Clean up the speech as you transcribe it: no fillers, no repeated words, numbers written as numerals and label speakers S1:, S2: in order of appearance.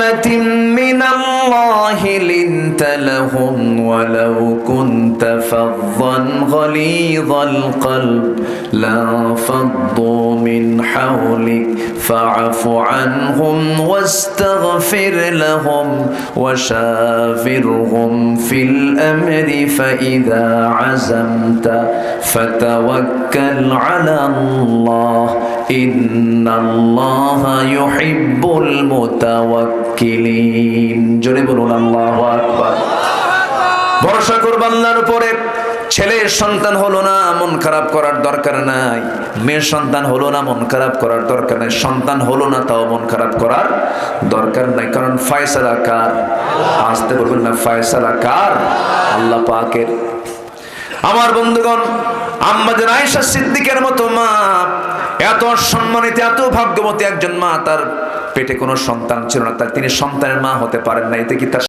S1: من الله لنت لهم ولو كنت فظا غليظ القلب لانفضوا من حولك فاعف عنهم واستغفر لهم وشاورهم في الأمر فإذا عزمت فتوكل على الله إن الله يحب المتوكلين জোরে বলুন আল্লাহু আকবার। ভরসা করব আল্লাহর উপরে। ছেলের সন্তান হলো না মন খারাপ করার দরকার নাই, মেয়ের সন্তান হলো না মন খারাপ করার দরকার নাই, সন্তান হলো না তাও মন খারাপ করার দরকার নাই, কারণ ফয়সালা কার? আসতে বলবেন না, ফয়সালা কার? আল্লাহ পাকের। আমার বন্ধুগণ, আম্মা জান আয়েশা সিদ্দিকের মতো মা, এত সম্মানিত এত ভাগ্যবতী একজন মা, তার পেটে কোনো সন্তান ছিল না, তিনি সন্তানের মা হতে পারেন না, এতে কি তার